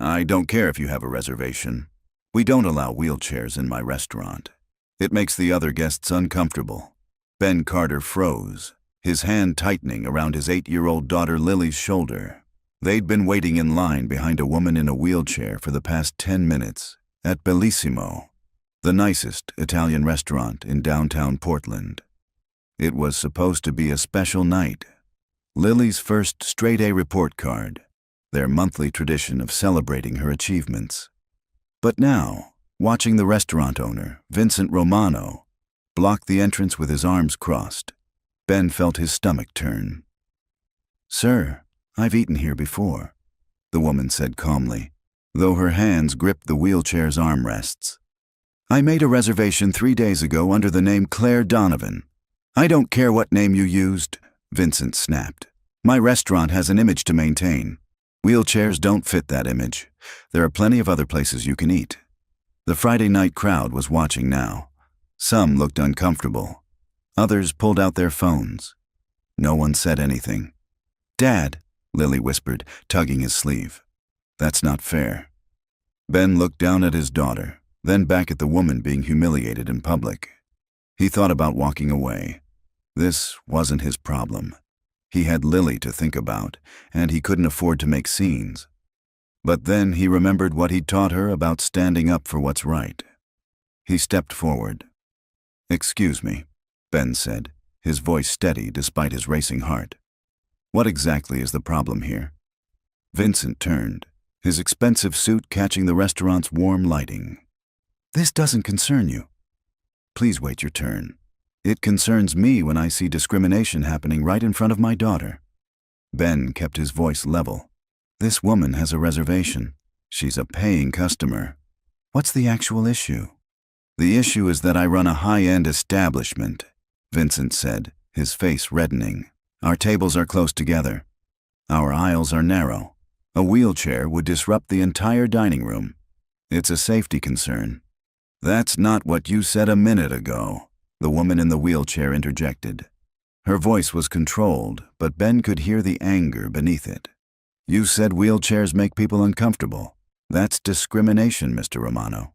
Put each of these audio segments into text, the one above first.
I don't care if you have a reservation. We don't allow wheelchairs in my restaurant. It makes the other guests uncomfortable. Ben Carter froze, his hand tightening around his 8-year-old daughter Lily's shoulder. They'd been waiting in line behind a woman in a wheelchair for the past 10 minutes at Bellissimo, the nicest Italian restaurant in downtown Portland. It was supposed to be a special night. Lily's first straight-A report card, their monthly tradition of celebrating her achievements. But now, watching the restaurant owner, Vincent Romano, block the entrance with his arms crossed, Ben felt his stomach turn. "Sir, I've eaten here before," the woman said calmly, though her hands gripped the wheelchair's armrests. "I made a reservation 3 days ago under the name Claire Donovan." "I don't care what name you used," Vincent snapped. "My restaurant has an image to maintain. Wheelchairs don't fit that image. There are plenty of other places you can eat." The Friday night crowd was watching now. Some looked uncomfortable. Others pulled out their phones. No one said anything. "Dad," Lily whispered, tugging his sleeve. "That's not fair." Ben looked down at his daughter, then back at the woman being humiliated in public. He thought about walking away. This wasn't his problem. He had Lily to think about, and he couldn't afford to make scenes. But then he remembered what he'd taught her about standing up for what's right. He stepped forward. "Excuse me," Ben said, his voice steady despite his racing heart. "What exactly is the problem here?" Vincent turned, his expensive suit catching the restaurant's warm lighting. "This doesn't concern you. Please wait your turn. It concerns me when I see discrimination happening right in front of my daughter." Ben kept his voice level. "This woman has a reservation. She's a paying customer. What's the actual issue?" "The issue is that I run a high-end establishment," Vincent said, his face reddening. "Our tables are close together. Our aisles are narrow. A wheelchair would disrupt the entire dining room. It's a safety concern." "That's not what you said a minute ago," the woman in the wheelchair interjected. Her voice was controlled, but Ben could hear the anger beneath it. "You said wheelchairs make people uncomfortable. That's discrimination, Mr. Romano."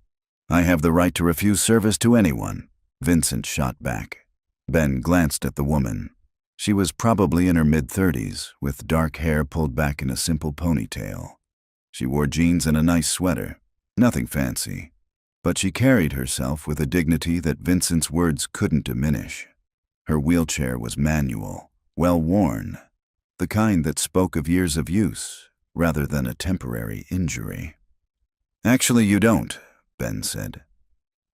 "I have the right to refuse service to anyone," Vincent shot back. Ben glanced at the woman. She was probably in her mid-30s, with dark hair pulled back in a simple ponytail. She wore jeans and a nice sweater. Nothing fancy. But she carried herself with a dignity that Vincent's words couldn't diminish. Her wheelchair was manual, well-worn, the kind that spoke of years of use, rather than a temporary injury. "Actually, you don't," Ben said.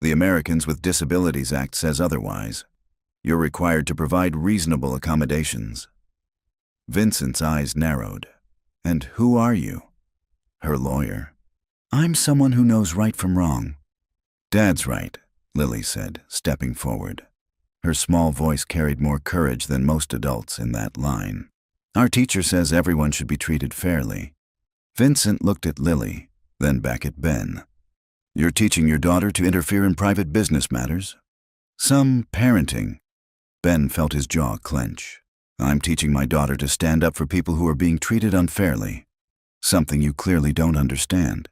"The Americans with Disabilities Act says otherwise. You're required to provide reasonable accommodations." Vincent's eyes narrowed. "And who are you?" "Her lawyer." "I'm someone who knows right from wrong." "Dad's right," Lily said, stepping forward. Her small voice carried more courage than most adults in that line. "Our teacher says everyone should be treated fairly." Vincent looked at Lily, then back at Ben. "You're teaching your daughter to interfere in private business matters?" "Some parenting." Ben felt his jaw clench. "I'm teaching my daughter to stand up for people who are being treated unfairly. Something you clearly don't understand."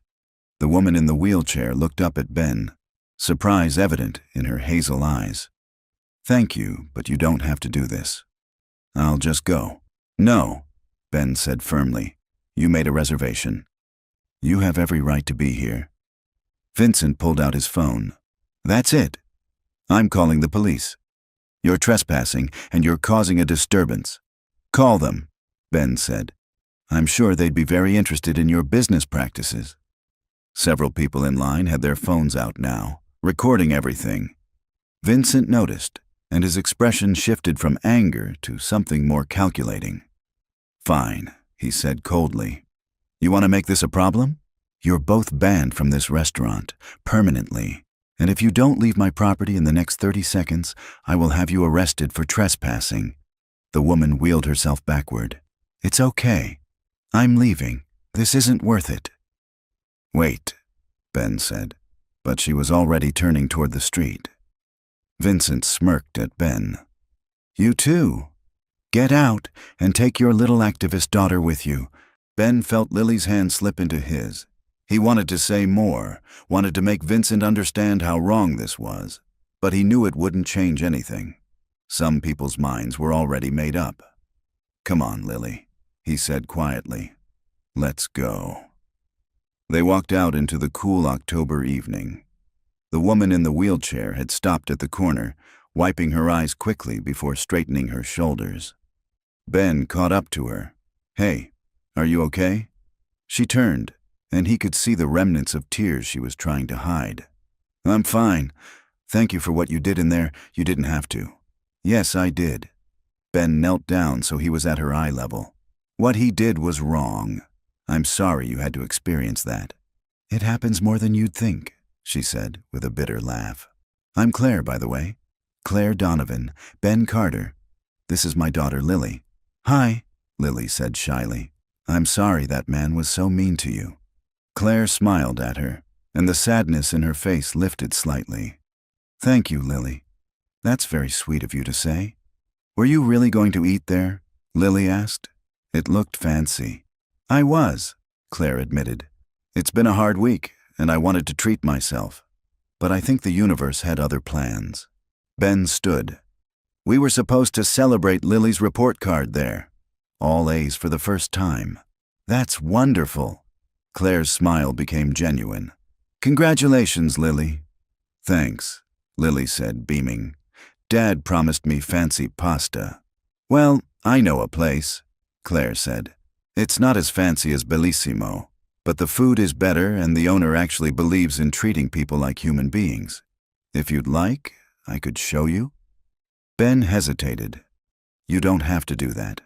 The woman in the wheelchair looked up at Ben, surprise evident in her hazel eyes. "Thank you, but you don't have to do this." "I'll just go." "No," Ben said firmly. "You made a reservation. You have every right to be here." Vincent pulled out his phone. "That's it. I'm calling the police. You're trespassing, and you're causing a disturbance." "Call them," Ben said. "I'm sure they'd be very interested in your business practices." Several people in line had their phones out now, recording everything. Vincent noticed, and his expression shifted from anger to something more calculating. "Fine," he said coldly. "You want to make this a problem? You're both banned from this restaurant, permanently. And if you don't leave my property in the next 30 seconds, I will have you arrested for trespassing." The woman wheeled herself backward. "It's okay. I'm leaving. This isn't worth it." "Wait," Ben said, but she was already turning toward the street. Vincent smirked at Ben. "You too. Get out and take your little activist daughter with you." Ben felt Lily's hand slip into his. He wanted to say more, wanted to make Vincent understand how wrong this was, but he knew it wouldn't change anything. Some people's minds were already made up. "Come on, Lily," he said quietly. "Let's go." They walked out into the cool October evening. The woman in the wheelchair had stopped at the corner, wiping her eyes quickly before straightening her shoulders. Ben caught up to her. "Hey, are you okay?" She turned, and he could see the remnants of tears she was trying to hide. "I'm fine. Thank you for what you did in there. You didn't have to." "Yes, I did." Ben knelt down so he was at her eye level. "What he did was wrong. I'm sorry you had to experience that." "It happens more than you'd think," she said with a bitter laugh. "I'm Claire, by the way. Claire Donovan, Ben Carter. This is my daughter, Lily." "Hi," Lily said shyly. "I'm sorry that man was so mean to you." Claire smiled at her, and the sadness in her face lifted slightly. "Thank you, Lily. That's very sweet of you to say." "Were you really going to eat there?" Lily asked. "It looked fancy." "I was," Claire admitted. "It's been a hard week, and I wanted to treat myself. But I think the universe had other plans." Ben stood. "We were supposed to celebrate Lily's report card there. All A's for the first time." "That's wonderful." Claire's smile became genuine. "Congratulations, Lily." "Thanks," Lily said, beaming. "Dad promised me fancy pasta." "Well, I know a place," Claire said. "It's not as fancy as Bellissimo, but the food is better and the owner actually believes in treating people like human beings. If you'd like, I could show you." Ben hesitated. "You don't have to do that."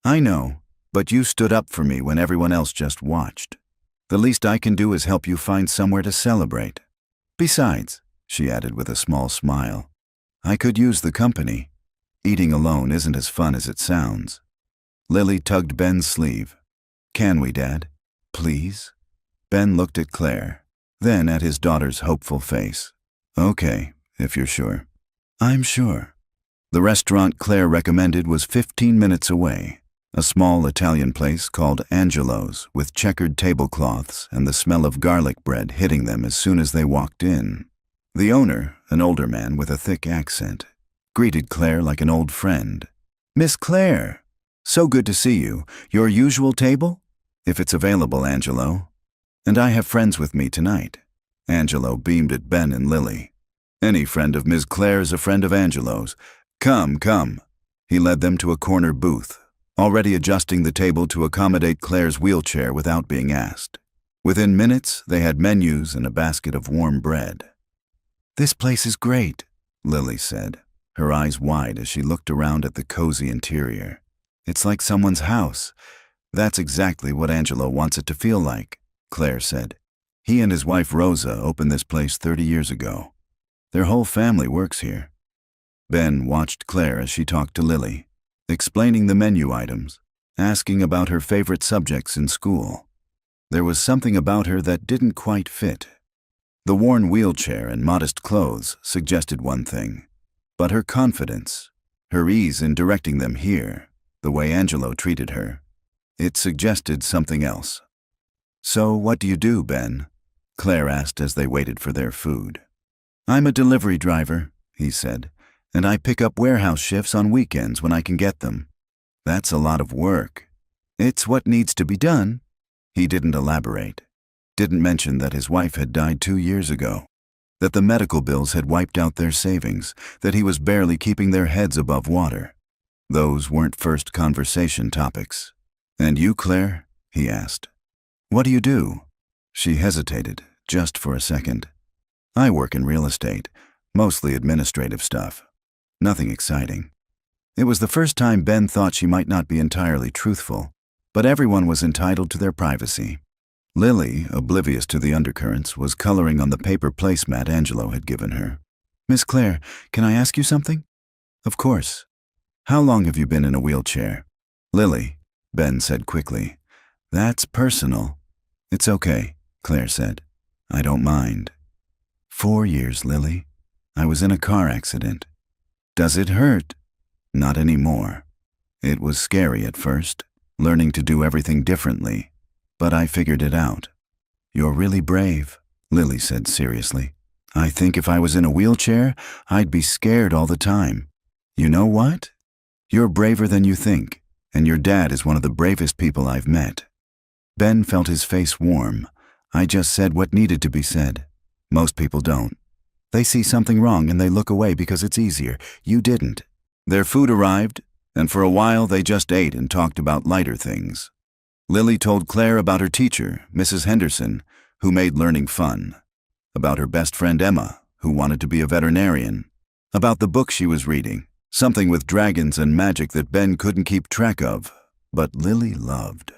"I know, but you stood up for me when everyone else just watched. The least I can do is help you find somewhere to celebrate. Besides," she added with a small smile, "I could use the company. Eating alone isn't as fun as it sounds." Lily tugged Ben's sleeve. "Can we, Dad? Please?" Ben looked at Claire, then at his daughter's hopeful face. "Okay, if you're sure." "I'm sure." The restaurant Claire recommended was 15 minutes away, a small Italian place called Angelo's with checkered tablecloths and the smell of garlic bread hitting them as soon as they walked in. The owner, an older man with a thick accent, greeted Claire like an old friend. "Miss Claire, so good to see you. Your usual table?" "If it's available, Angelo. And I have friends with me tonight." Angelo beamed at Ben and Lily. "Any friend of Miss Claire is a friend of Angelo's. Come, come." He led them to a corner booth, already adjusting the table to accommodate Claire's wheelchair without being asked. Within minutes, they had menus and a basket of warm bread. "This place is great," Lily said, her eyes wide as she looked around at the cozy interior. "It's like someone's house." "That's exactly what Angelo wants it to feel like," Claire said. "He and his wife Rosa opened this place 30 years ago. Their whole family works here." Ben watched Claire as she talked to Lily, explaining the menu items, asking about her favorite subjects in school. There was something about her that didn't quite fit. The worn wheelchair and modest clothes suggested one thing, but her confidence, her ease in directing them here, the way Angelo treated her, it suggested something else. "So what do you do, Ben?" Claire asked as they waited for their food. "I'm a delivery driver," he said, "and I pick up warehouse shifts on weekends when I can get them." "That's a lot of work." "It's what needs to be done." He didn't elaborate. Didn't mention that his wife had died 2 years ago, that the medical bills had wiped out their savings, that he was barely keeping their heads above water. Those weren't first conversation topics. "And you, Claire?" he asked. "What do you do?" She hesitated, just for a second. "I work in real estate, mostly administrative stuff. Nothing exciting." It was the first time Ben thought she might not be entirely truthful, but everyone was entitled to their privacy. Lily, oblivious to the undercurrents, was coloring on the paper placemat Angelo had given her. "Miss Claire, can I ask you something?" "Of course." "How long have you been in a wheelchair?" "Lily," Ben said quickly. "That's personal." "It's okay," Claire said. "I don't mind." 4 years, Lily. I was in a car accident." "Does it hurt?" "Not anymore. It was scary at first, learning to do everything differently, but I figured it out." "You're really brave," Lily said seriously. "I think if I was in a wheelchair, I'd be scared all the time. You know what? You're braver than you think, and your dad is one of the bravest people I've met." Ben felt his face warm. "I just said what needed to be said. Most people don't. They see something wrong and they look away because it's easier. You didn't." Their food arrived, and for a while they just ate and talked about lighter things. Lily told Claire about her teacher, Mrs. Henderson, who made learning fun, about her best friend Emma, who wanted to be a veterinarian, about the book she was reading, something with dragons and magic that Ben couldn't keep track of, but Lily loved.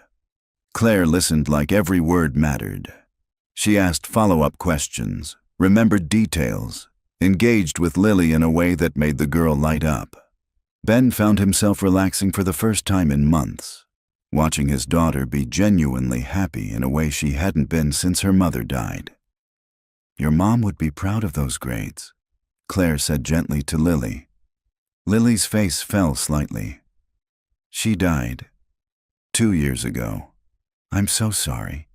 Claire listened like every word mattered. She asked follow-up questions, remembered details, engaged with Lily in a way that made the girl light up. Ben found himself relaxing for the first time in months, watching his daughter be genuinely happy in a way she hadn't been since her mother died. "Your mom would be proud of those grades," Claire said gently to Lily. Lily's face fell slightly. "She died 2 years ago." "I'm so sorry,"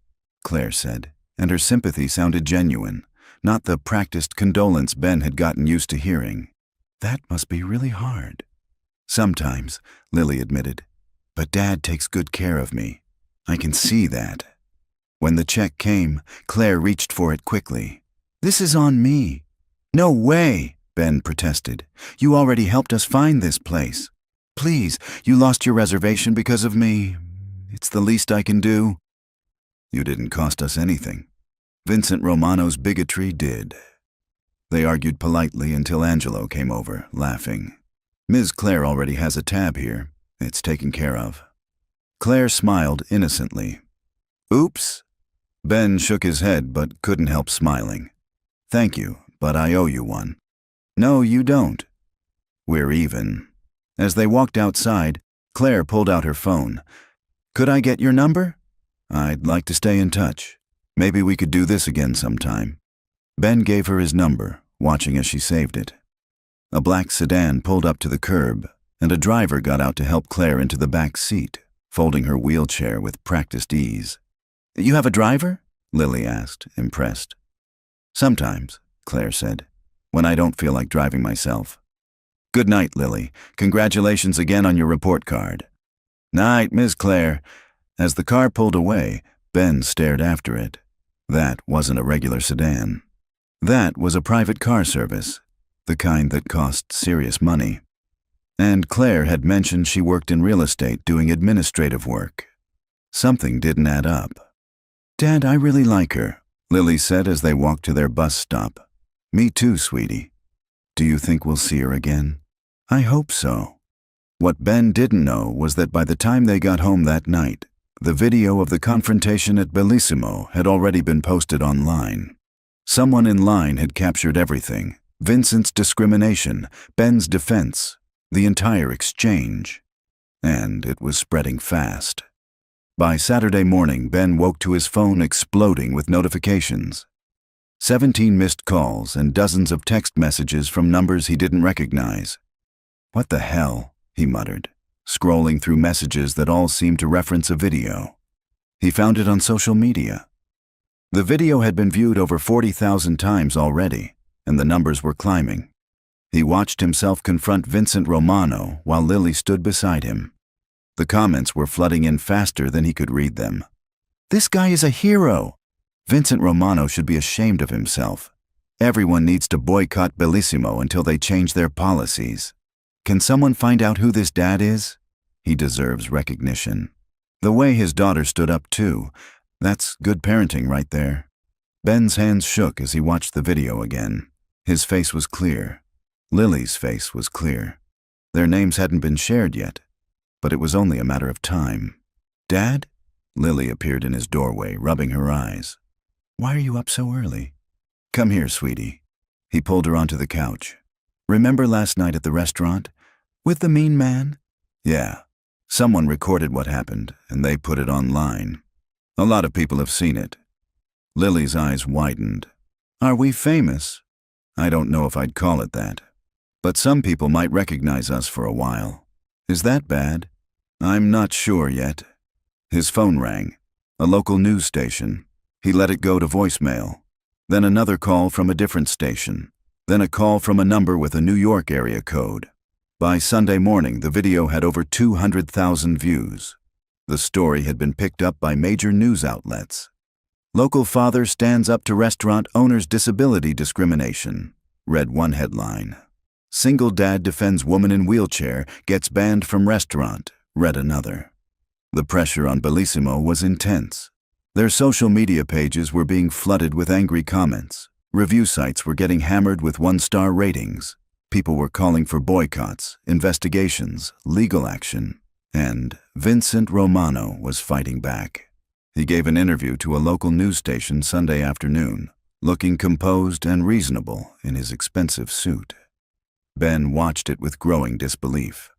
Claire said, and her sympathy sounded genuine, not the practiced condolence Ben had gotten used to hearing. "That must be really hard." "Sometimes," Lily admitted, "but Dad takes good care of me. I can see that." When the check came, Claire reached for it quickly. "This is on me." "No way," Ben protested. "You already helped us find this place. Please, you lost your reservation because of me. It's the least I can do." "You didn't cost us anything. Vincent Romano's bigotry did." They argued politely until Angelo came over, laughing. "Ms. Claire already has a tab here. It's taken care of." Claire smiled innocently. "Oops." Ben shook his head but couldn't help smiling. "Thank you, but I owe you one." "No, you don't." "We're even." As they walked outside, Claire pulled out her phone. "Could I get your number? I'd like to stay in touch. Maybe we could do this again sometime." Ben gave her his number, watching as she saved it. A black sedan pulled up to the curb, and a driver got out to help Claire into the back seat, folding her wheelchair with practiced ease. "You have a driver?" Lily asked, impressed. "Sometimes," Claire said, "when I don't feel like driving myself." "Good night, Lily. Congratulations again on your report card." "Night, Miss Claire." As the car pulled away, Ben stared after it. That wasn't a regular sedan. That was a private car service, the kind that cost serious money. And Claire had mentioned she worked in real estate doing administrative work. Something didn't add up. "Dad, I really like her," Lily said as they walked to their bus stop. "Me too, sweetie." "Do you think we'll see her again?" "I hope so." What Ben didn't know was that by the time they got home that night, the video of the confrontation at Bellissimo had already been posted online. Someone in line had captured everything: Vincent's discrimination, Ben's defense, the entire exchange. And it was spreading fast. By Saturday morning, Ben woke to his phone exploding with notifications. 17 missed calls and dozens of text messages from numbers he didn't recognize. "What the hell?" he muttered, scrolling through messages that all seemed to reference a video. He found it on social media. The video had been viewed over 40,000 times already, and the numbers were climbing. He watched himself confront Vincent Romano while Lily stood beside him. The comments were flooding in faster than he could read them. "This guy is a hero. Vincent Romano should be ashamed of himself. Everyone needs to boycott Bellissimo until they change their policies. Can someone find out who this dad is? He deserves recognition." The way his daughter stood up too, that's good parenting right there. Ben's hands shook as he watched the video again. His face was clear. Lily's face was clear. Their names hadn't been shared yet, but it was only a matter of time. "Dad?" Lily appeared in his doorway, rubbing her eyes. "Why are you up so early?" "Come here, sweetie." He pulled her onto the couch. "Remember last night at the restaurant? With the mean man?" "Yeah. Someone recorded what happened, and they put it online. A lot of people have seen it." Lily's eyes widened. "Are we famous?" "I don't know if I'd call it that. But some people might recognize us for a while." "Is that bad?" "I'm not sure yet." His phone rang. A local news station. He let it go to voicemail. Then another call from a different station. Then a call from a number with a New York area code. By Sunday morning, the video had over 200,000 views. The story had been picked up by major news outlets. Local father stands up to restaurant owner's disability discrimination, read one headline. Single dad defends woman in wheelchair, gets banned from restaurant, read another. The pressure on Bellissimo was intense. Their social media pages were being flooded with angry comments. Review sites were getting hammered with one-star ratings. People were calling for boycotts, investigations, legal action, and Vincent Romano was fighting back. He gave an interview to a local news station Sunday afternoon, looking composed and reasonable in his expensive suit. Ben watched it with growing disbelief.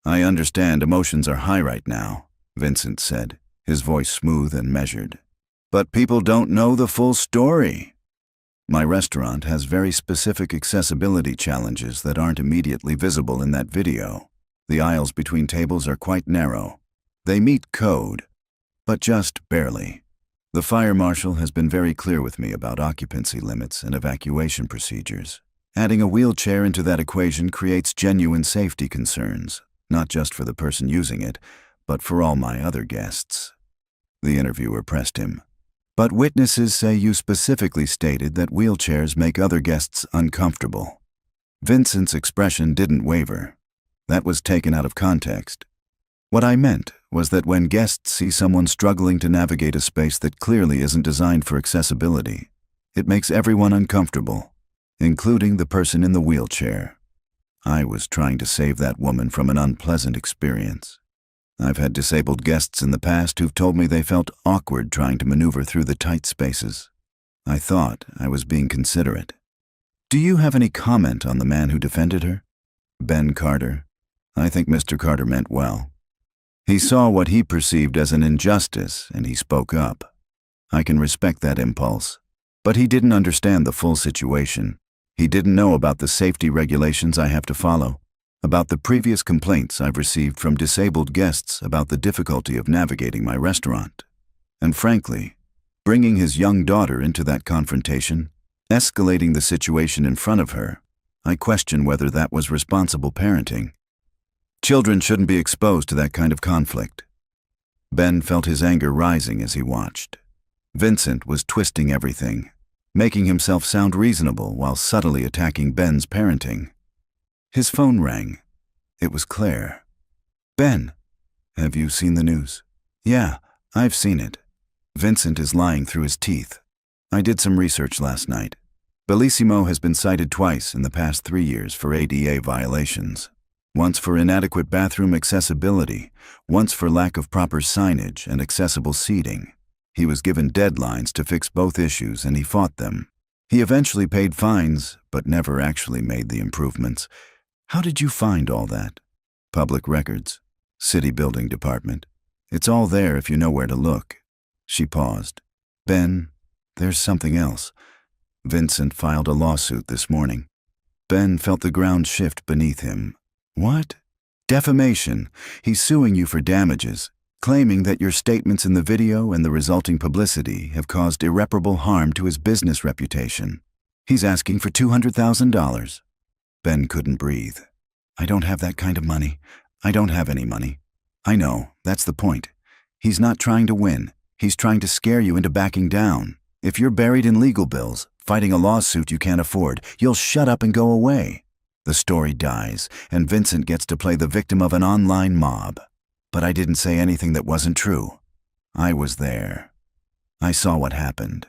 "I understand emotions are high right now," Vincent said, his voice smooth and measured. "But people don't know the full story. My restaurant has very specific accessibility challenges that aren't immediately visible in that video. The aisles between tables are quite narrow. They meet code, but just barely. The fire marshal has been very clear with me about occupancy limits and evacuation procedures. Adding a wheelchair into that equation creates genuine safety concerns, not just for the person using it, but for all my other guests." The interviewer pressed him. "But witnesses say you specifically stated that wheelchairs make other guests uncomfortable." Vincent's expression didn't waver. That was taken out of context. "What I meant was that when guests see someone struggling to navigate a space that clearly isn't designed for accessibility, it makes everyone uncomfortable, including the person in the wheelchair. I was trying to save that woman from an unpleasant experience. I've had disabled guests in the past who've told me they felt awkward trying to maneuver through the tight spaces. I thought I was being considerate." "Do you have any comment on the man who defended her?" "Ben Carter. I think Mr. Carter meant well. He saw what he perceived as an injustice and he spoke up. I can respect that impulse. But he didn't understand the full situation. He didn't know about the safety regulations I have to follow, about the previous complaints I've received from disabled guests about the difficulty of navigating my restaurant. And frankly, bringing his young daughter into that confrontation, escalating the situation in front of her, I question whether that was responsible parenting. Children shouldn't be exposed to that kind of conflict." Ben felt his anger rising as he watched. Vincent was twisting everything, making himself sound reasonable while subtly attacking Ben's parenting. His phone rang. It was Claire. "Ben, have you seen the news?" "Yeah, I've seen it." Vincent is lying through his teeth. "I did some research last night. Bellissimo has been cited twice in the past 3 years for ADA violations. Once for inadequate bathroom accessibility, once for lack of proper signage and accessible seating. He was given deadlines to fix both issues and he fought them. He eventually paid fines, but never actually made the improvements. How did you find all that?" "Public records. City Building Department. It's all there if you know where to look." She paused. "Ben, there's something else. Vincent filed a lawsuit this morning." Ben felt the ground shift beneath him. "What?" "Defamation. He's suing you for damages, claiming that your statements in the video and the resulting publicity have caused irreparable harm to his business reputation. He's asking for $200,000. Ben couldn't breathe. "I don't have that kind of money. I don't have any money." "I know, that's the point. He's not trying to win. He's trying to scare you into backing down. If you're buried in legal bills, fighting a lawsuit you can't afford, you'll shut up and go away. The story dies, and Vincent gets to play the victim of an online mob. But I didn't say anything that wasn't true. I was there. I saw what happened.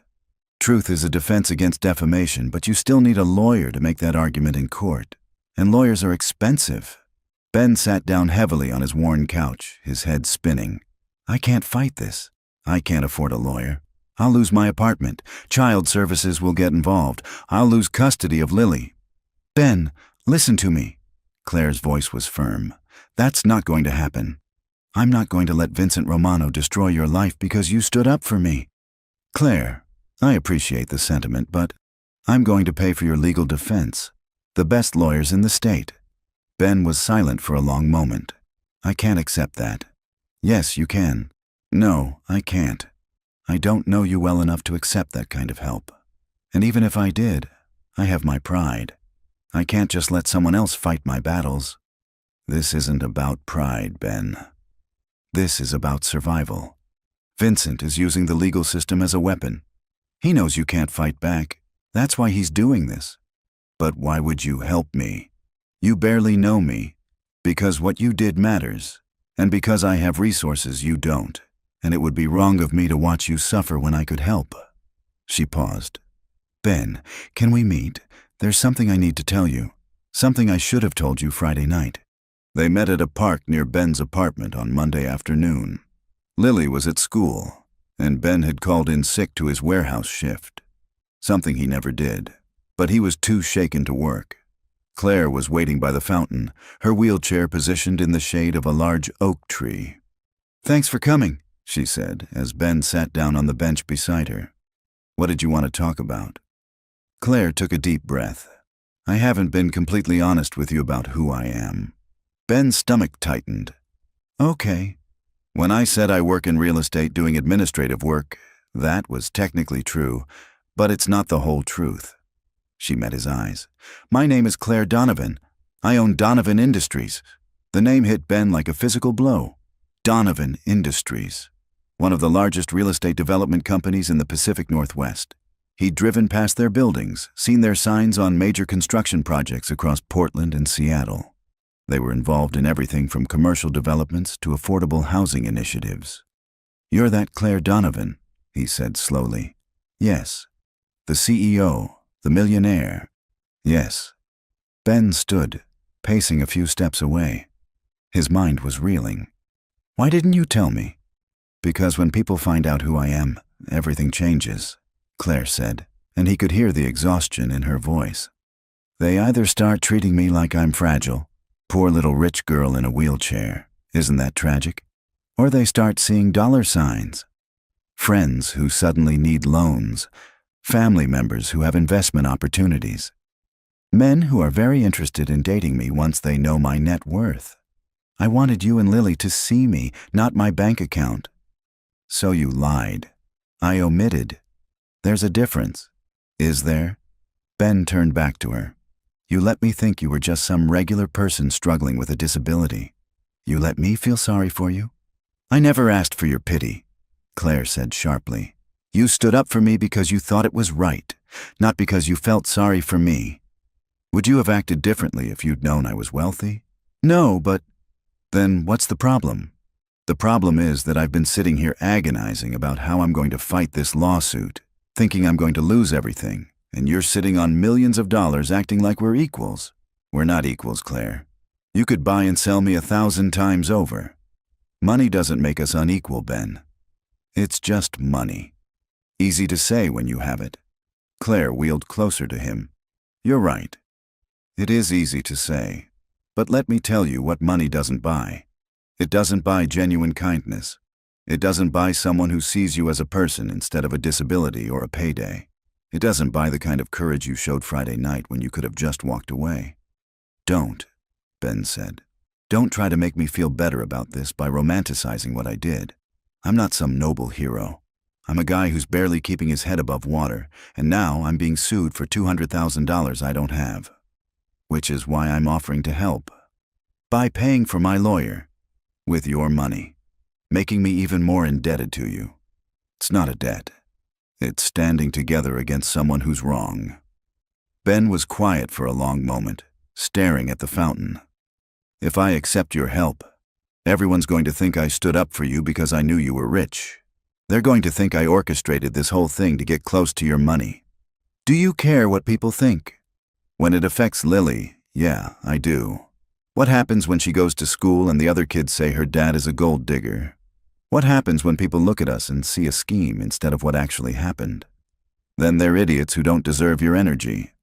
Truth is a defense against defamation, but you still need a lawyer to make that argument in court. And lawyers are expensive." Ben sat down heavily on his worn couch, his head spinning. "I can't fight this. I can't afford a lawyer. I'll lose my apartment. Child services will get involved. I'll lose custody of Lily." "Ben, listen to me." Claire's voice was firm. "That's not going to happen. I'm not going to let Vincent Romano destroy your life because you stood up for me. Claire, I appreciate the sentiment, but I'm going to pay for your legal defense. The best lawyers in the state." Ben was silent for a long moment. "I can't accept that." "Yes, you can." "No, I can't. I don't know you well enough to accept that kind of help. And even if I did, I have my pride. I can't just let someone else fight my battles. This isn't about pride, Ben. This is about survival. Vincent is using the legal system as a weapon. He knows you can't fight back. That's why he's doing this. But why would you help me? You barely know me. Because what you did matters. And because I have resources you don't. And it would be wrong of me to watch you suffer when I could help. She paused. Ben, can we meet? There's something I need to tell you. Something I should have told you Friday night. They met at a park near Ben's apartment on Monday afternoon. Lily was at school, and Ben had called in sick to his warehouse shift. Something he never did, but he was too shaken to work. Claire was waiting by the fountain, her wheelchair positioned in the shade of a large oak tree. "Thanks for coming," she said, as Ben sat down on the bench beside her. "What did you want to talk about?" Claire took a deep breath. "I haven't been completely honest with you about who I am." Ben's stomach tightened. "Okay. When I said I work in real estate doing administrative work, that was technically true, but it's not the whole truth." She met his eyes. "My name is Claire Donovan. I own Donovan Industries." The name hit Ben like a physical blow. Donovan Industries, one of the largest real estate development companies in the Pacific Northwest. He'd driven past their buildings, seen their signs on major construction projects across Portland and Seattle. They were involved in everything from commercial developments to affordable housing initiatives. "You're that Claire Donovan," he said slowly. "Yes." "The CEO, the millionaire." "Yes." Ben stood, pacing a few steps away. His mind was reeling. "Why didn't you tell me?" "Because when people find out who I am, everything changes," Claire said, and he could hear the exhaustion in her voice. "They either start treating me like I'm fragile, poor little rich girl in a wheelchair, isn't that tragic? Or they start seeing dollar signs. Friends who suddenly need loans, family members who have investment opportunities, men who are very interested in dating me once they know my net worth. I wanted you and Lily to see me, not my bank account." "So you lied." "I omitted. There's a difference." "Is there?" Ben turned back to her. "You let me think you were just some regular person struggling with a disability. You let me feel sorry for you?" "I never asked for your pity," Claire said sharply. "You stood up for me because you thought it was right, not because you felt sorry for me. Would you have acted differently if you'd known I was wealthy?" "No, but..." "Then what's the problem?" "The problem is that I've been sitting here agonizing about how I'm going to fight this lawsuit, thinking I'm going to lose everything. And you're sitting on millions of dollars acting like we're equals. We're not equals, Claire. You could buy and sell me 1,000 times over. Money doesn't make us unequal, Ben. It's just money. Easy to say when you have it." Claire wheeled closer to him. "You're right. It is easy to say. But let me tell you what money doesn't buy. It doesn't buy genuine kindness. It doesn't buy someone who sees you as a person instead of a disability or a payday. It doesn't buy the kind of courage you showed Friday night when you could have just walked away." "Don't," Ben said. "Don't try to make me feel better about this by romanticizing what I did. I'm not some noble hero. I'm a guy who's barely keeping his head above water, and now I'm being sued for $200,000 I don't have. Which is why I'm offering to help. By paying for my lawyer. With your money. Making me even more indebted to you. It's not a debt. It's standing together against someone who's wrong." Ben was quiet for a long moment, staring at the fountain. "If I accept your help, everyone's going to think I stood up for you because I knew you were rich. They're going to think I orchestrated this whole thing to get close to your money. Do you care what people think?" "When it affects Lily, yeah, I do. What happens when she goes to school and the other kids say her dad is a gold digger? What happens when people look at us and see a scheme instead of what actually happened? Then they're idiots who don't deserve your energy.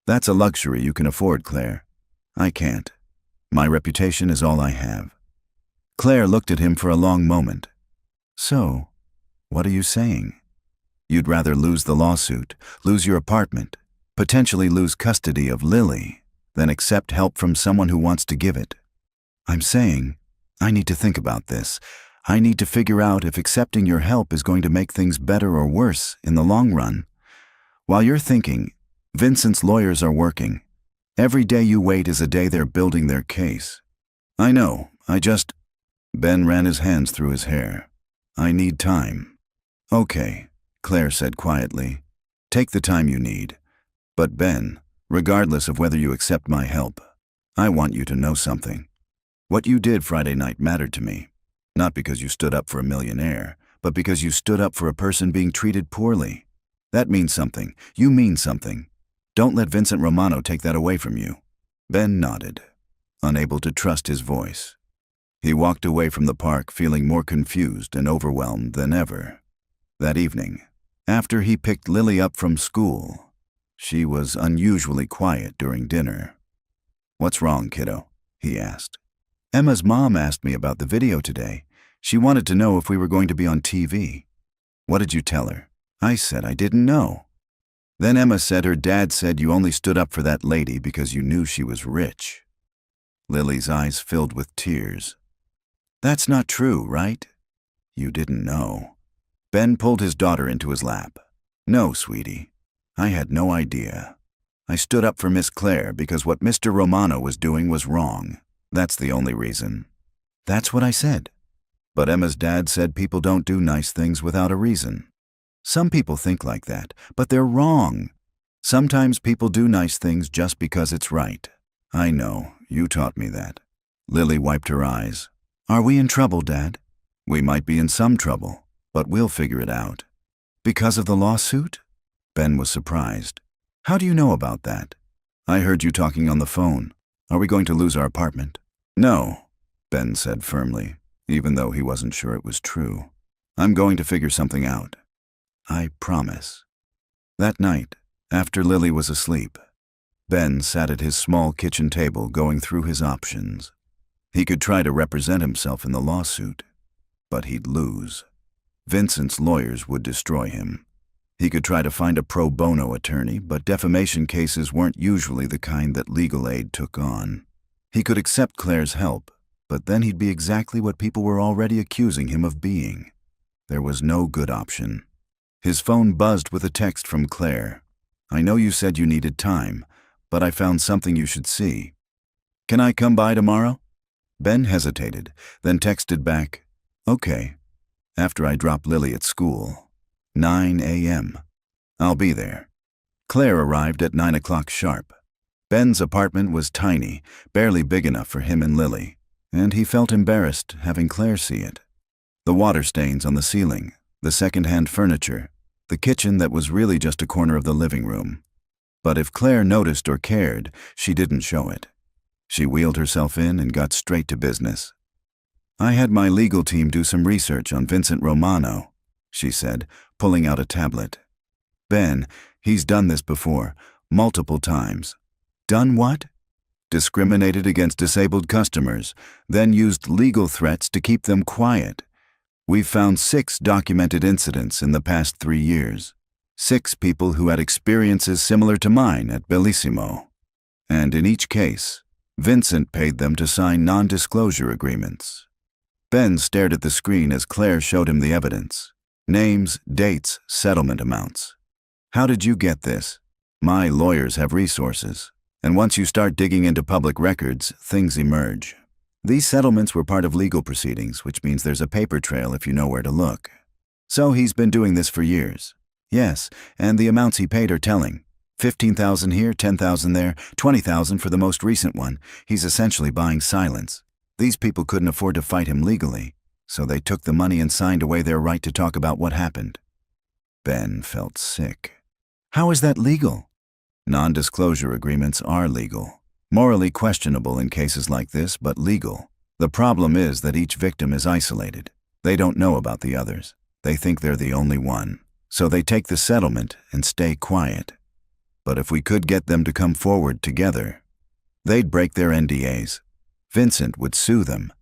That's a luxury you can afford, Claire. I can't. My reputation is all I have." Claire looked at him for a long moment. "So, what are you saying? You'd rather lose the lawsuit, lose your apartment, potentially lose custody of Lily, than accept help from someone who wants to give it?" "I'm saying, I need to think about this. I need to figure out if accepting your help is going to make things better or worse in the long run. While you're thinking, Vincent's lawyers are working. Every day you wait is a day they're building their case. I know, Ben ran his hands through his hair. I need time. Okay, Claire said quietly. Take the time you need. But Ben, regardless of whether you accept my help, I want you to know something. What you did Friday night mattered to me. Not because you stood up for a millionaire, but because you stood up for a person being treated poorly. That means something. You mean something. Don't let Vincent Romano take that away from you. Ben nodded, unable to trust his voice. He walked away from the park feeling more confused and overwhelmed than ever. That evening, after he picked Lily up from school, she was unusually quiet during dinner. "What's wrong, kiddo?" he asked. "Emma's mom asked me about the video today. She wanted to know if we were going to be on TV. What did you tell her?" I said I didn't know. Then Emma said her dad said you only stood up for that lady because you knew she was rich. Lily's eyes filled with tears. "That's not true, right?" "You didn't know." Ben pulled his daughter into his lap. "No, sweetie. I had no idea. I stood up for Miss Claire because what Mr. Romano was doing was wrong. That's the only reason." "That's what I said." "But Emma's dad said people don't do nice things without a reason." "Some people think like that, but they're wrong. Sometimes people do nice things just because it's right." "I know, you taught me that." Lily wiped her eyes. "Are we in trouble, Dad?" "We might be in some trouble, but we'll figure it out." "Because of the lawsuit?" Ben was surprised. "How do you know about that?" "I heard you talking on the phone. Are we going to lose our apartment?" "No," Ben said firmly, even though he wasn't sure it was true. "I'm going to figure something out. I promise." That night, after Lily was asleep, Ben sat at his small kitchen table going through his options. He could try to represent himself in the lawsuit, but he'd lose. Vincent's lawyers would destroy him. He could try to find a pro bono attorney, but defamation cases weren't usually the kind that legal aid took on. He could accept Claire's help, but then he'd be exactly what people were already accusing him of being. There was no good option. His phone buzzed with a text from Claire. "I know you said you needed time, but I found something you should see. Can I come by tomorrow?" Ben hesitated, then texted back, "Okay, after I drop Lily at school. 9 a.m. I'll be there." Claire arrived at 9 o'clock sharp. Ben's apartment was tiny, barely big enough for him and Lily, and he felt embarrassed having Claire see it. The water stains on the ceiling, the second-hand furniture, the kitchen that was really just a corner of the living room. But if Claire noticed or cared, she didn't show it. She wheeled herself in and got straight to business. "I had my legal team do some research on Vincent Romano," she said, pulling out a tablet. "Ben, he's done this before, multiple times." "Done what?" "Discriminated against disabled customers, then used legal threats to keep them quiet. We've found 6 documented incidents in the past 3 years. 6 people who had experiences similar to mine at Bellissimo. And in each case, Vincent paid them to sign non-disclosure agreements." Ben stared at the screen as Claire showed him the evidence. Names, dates, settlement amounts. "How did you get this?" "My lawyers have resources. And once you start digging into public records, things emerge. These settlements were part of legal proceedings, which means there's a paper trail if you know where to look." "So he's been doing this for years?" "Yes, and the amounts he paid are telling. 15,000 here, 10,000 there, 20,000 for the most recent one. He's essentially buying silence. These people couldn't afford to fight him legally, so they took the money and signed away their right to talk about what happened." Ben felt sick. "How is that legal?" "Non-disclosure agreements are legal. Morally questionable in cases like this, but legal. The problem is that each victim is isolated. They don't know about the others. They think they're the only one. So they take the settlement and stay quiet. But if we could get them to come forward together, they'd break their NDAs. Vincent would sue them.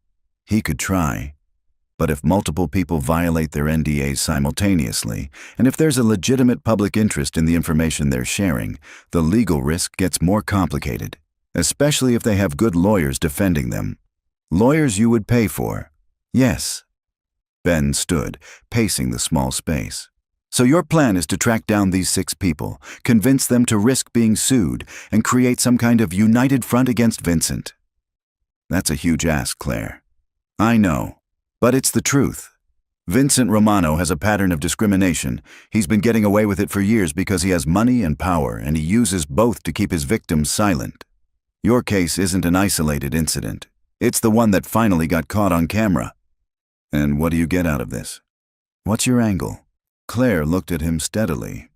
He could try. But if multiple people violate their NDAs simultaneously, and if there's a legitimate public interest in the information they're sharing, the legal risk gets more complicated. Especially if they have good lawyers defending them. Lawyers you would pay for." "Yes." Ben stood, pacing the small space. So your plan is to track down these 6 people, convince them to risk being sued, and create some kind of united front against Vincent. That's a huge ask, Claire. I know, but it's the truth. Vincent Romano has a pattern of discrimination. He's been getting away with it for years because he has money and power, and he uses both to keep his victims silent. Your case isn't an isolated incident. It's the one that finally got caught on camera. And what do you get out of this? What's your angle? Claire looked at him steadily.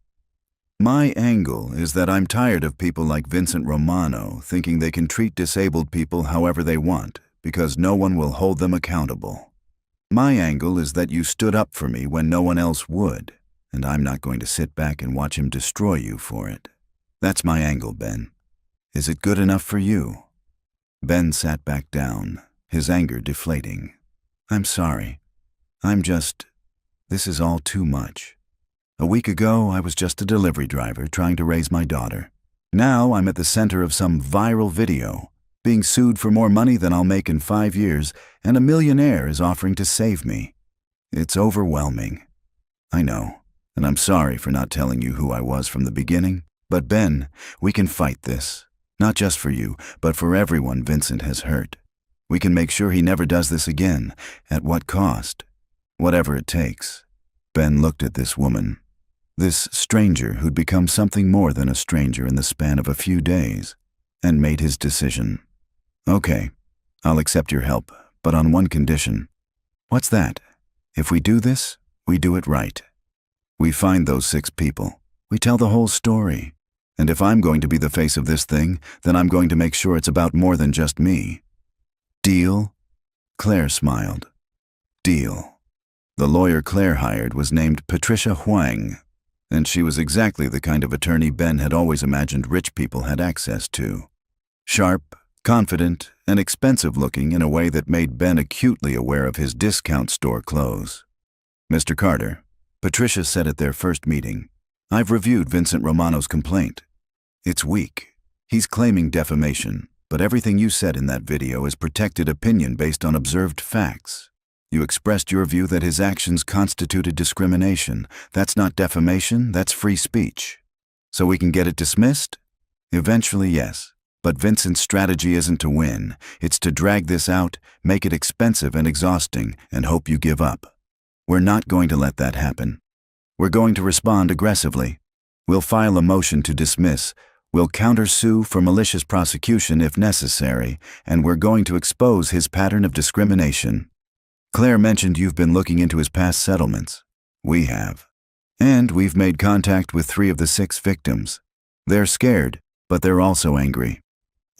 My angle is that I'm tired of people like Vincent Romano thinking they can treat disabled people however they want because no one will hold them accountable. My angle is that you stood up for me when no one else would, and I'm not going to sit back and watch him destroy you for it. That's my angle, Ben. Is it good enough for you? Ben sat back down, his anger deflating. I'm sorry. This is all too much. A week ago, I was just a delivery driver trying to raise my daughter. Now I'm at the center of some viral video, being sued for more money than I'll make in 5 years, and a millionaire is offering to save me. It's overwhelming. I know, and I'm sorry for not telling you who I was from the beginning, but Ben, we can fight this. Not just for you, but for everyone Vincent has hurt. We can make sure he never does this again. At what cost? Whatever it takes. Ben looked at this woman. This stranger who'd become something more than a stranger in the span of a few days, and made his decision. Okay, I'll accept your help, but on one condition. What's that? If we do this, we do it right. We find those 6 people. We tell the whole story. And if I'm going to be the face of this thing, then I'm going to make sure it's about more than just me. Deal? Claire smiled. Deal. The lawyer Claire hired was named Patricia Huang, and she was exactly the kind of attorney Ben had always imagined rich people had access to. Sharp, confident, and expensive-looking in a way that made Ben acutely aware of his discount store clothes. Mr. Carter, Patricia said at their first meeting, I've reviewed Vincent Romano's complaint. It's weak. He's claiming defamation, but everything you said in that video is protected opinion based on observed facts. You expressed your view that his actions constituted discrimination. That's not defamation, that's free speech. So we can get it dismissed? Eventually, yes. But Vincent's strategy isn't to win. It's to drag this out, make it expensive and exhausting, and hope you give up. We're not going to let that happen. We're going to respond aggressively. We'll file a motion to dismiss. We'll countersue for malicious prosecution if necessary, and we're going to expose his pattern of discrimination. Claire mentioned you've been looking into his past settlements. We have. And we've made contact with 3 of the 6 victims. They're scared, but they're also angry.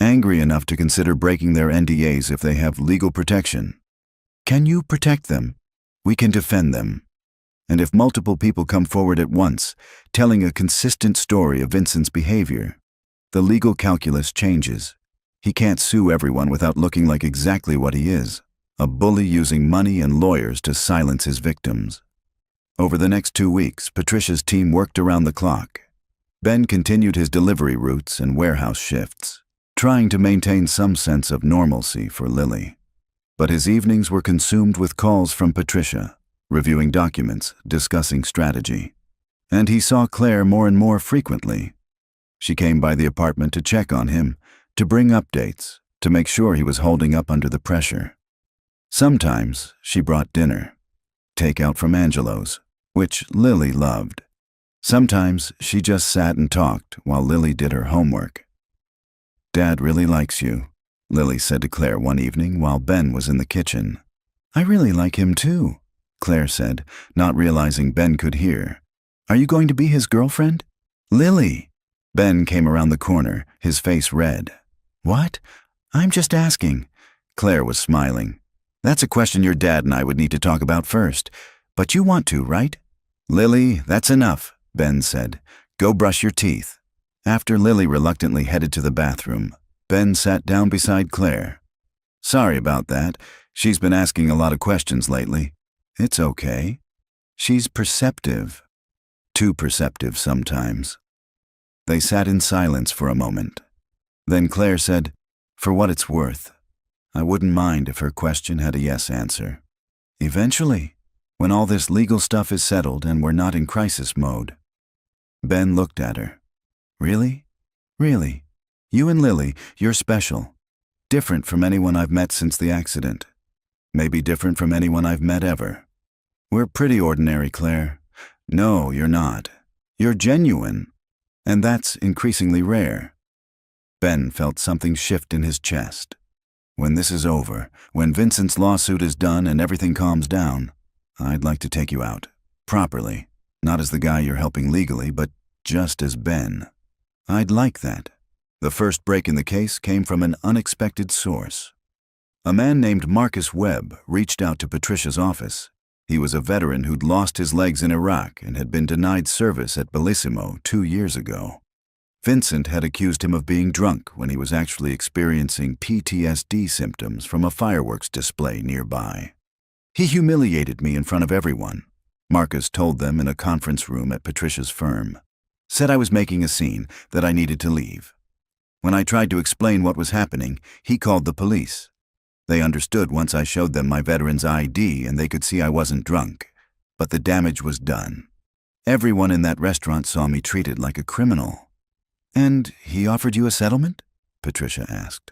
Angry enough to consider breaking their NDAs if they have legal protection. Can you protect them? We can defend them. And if multiple people come forward at once, telling a consistent story of Vincent's behavior, the legal calculus changes. He can't sue everyone without looking like exactly what he is, a bully using money and lawyers to silence his victims. Over the next 2 weeks, Patricia's team worked around the clock. Ben continued his delivery routes and warehouse shifts, trying to maintain some sense of normalcy for Lily. But his evenings were consumed with calls from Patricia, reviewing documents, discussing strategy. And he saw Claire more and more frequently. She came by the apartment to check on him, to bring updates, to make sure he was holding up under the pressure. Sometimes she brought dinner, takeout from Angelo's, which Lily loved. Sometimes she just sat and talked while Lily did her homework. Dad really likes you, Lily said to Claire one evening while Ben was in the kitchen. I really like him too, Claire said, not realizing Ben could hear. Are you going to be his girlfriend? Lily! Ben came around the corner, his face red. What? I'm just asking. Claire was smiling. That's a question your dad and I would need to talk about first. But you want to, right? Lily, that's enough, Ben said. Go brush your teeth. After Lily reluctantly headed to the bathroom, Ben sat down beside Claire. Sorry about that. She's been asking a lot of questions lately. It's okay. She's perceptive. Too perceptive sometimes. They sat in silence for a moment. Then Claire said, For what it's worth, I wouldn't mind if her question had a yes answer. Eventually, When all this legal stuff is settled and we're not in crisis mode. Ben looked at her. Really? Really? You and Lily, you're special. Different from anyone I've met since the accident. Maybe different from anyone I've met ever. We're pretty ordinary, Claire. No, you're not. You're genuine. And that's increasingly rare. Ben felt something shift in his chest. When this is over, when Vincent's lawsuit is done and everything calms down, I'd like to take you out. Properly. Not as the guy you're helping legally, but just as Ben. I'd like that. The first break in the case came from an unexpected source. A man named Marcus Webb reached out to Patricia's office. He was a veteran who'd lost his legs in Iraq and had been denied service at Bellissimo 2 years ago. Vincent had accused him of being drunk when he was actually experiencing PTSD symptoms from a fireworks display nearby. He humiliated me in front of everyone, Marcus told them in a conference room at Patricia's firm. Said I was making a scene, that I needed to leave. When I tried to explain what was happening, he called the police. They understood once I showed them my veteran's ID and they could see I wasn't drunk. But the damage was done. Everyone in that restaurant saw me treated like a criminal. And he offered you a settlement? Patricia asked.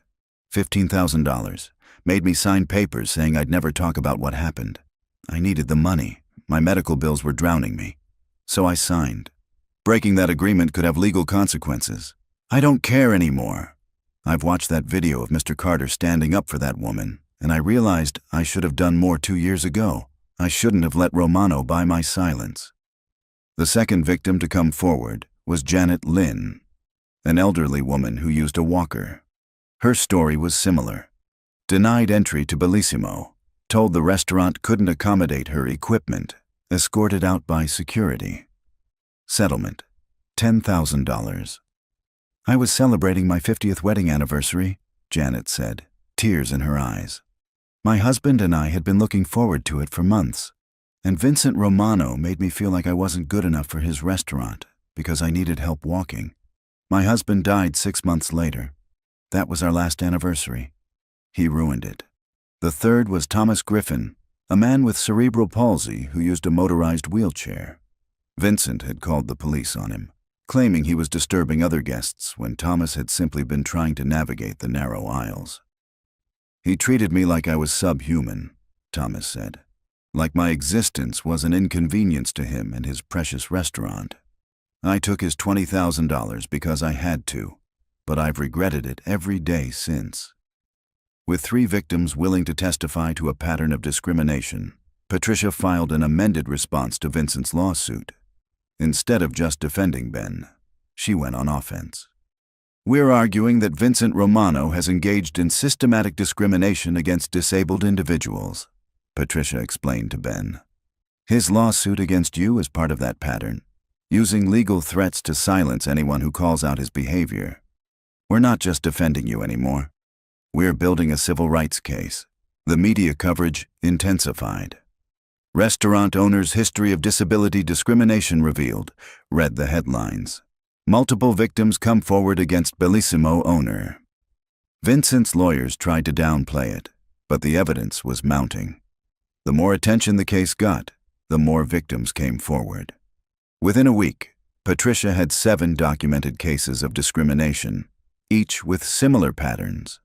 $15,000. Made me sign papers saying I'd never talk about what happened. I needed the money. My medical bills were drowning me. So I signed. Breaking that agreement could have legal consequences. I don't care anymore. I've watched that video of Mr. Carter standing up for that woman, and I realized I should have done more 2 years ago. I shouldn't have let Romano buy my silence. The second victim to come forward was Janet Lynn, an elderly woman who used a walker. Her story was similar. Denied entry to Bellissimo, told the restaurant couldn't accommodate her equipment, escorted out by security. Settlement, $10,000. I was celebrating my 50th wedding anniversary, Janet said, tears in her eyes. My husband and I had been looking forward to it for months, and Vincent Romano made me feel like I wasn't good enough for his restaurant because I needed help walking. My husband died 6 months later. That was our last anniversary. He ruined it. The third was Thomas Griffin, a man with cerebral palsy who used a motorized wheelchair. Vincent had called the police on him, claiming he was disturbing other guests when Thomas had simply been trying to navigate the narrow aisles. He treated me like I was subhuman, Thomas said, like my existence was an inconvenience to him and his precious restaurant. I took his $20,000 because I had to, but I've regretted it every day since. With 3 victims willing to testify to a pattern of discrimination, Patricia filed an amended response to Vincent's lawsuit. Instead of just defending Ben, she went on offense. We're arguing that Vincent Romano has engaged in systematic discrimination against disabled individuals, Patricia explained to Ben. His lawsuit against you is part of that pattern, using legal threats to silence anyone who calls out his behavior. We're not just defending you anymore. We're building a civil rights case. The media coverage intensified. Restaurant owner's history of disability discrimination revealed, read the headlines. Multiple victims come forward against Bellissimo owner. Vincent's lawyers tried to downplay it, but the evidence was mounting. The more attention the case got, the more victims came forward. Within a week, Patricia had 7 documented cases of discrimination, each with similar patterns: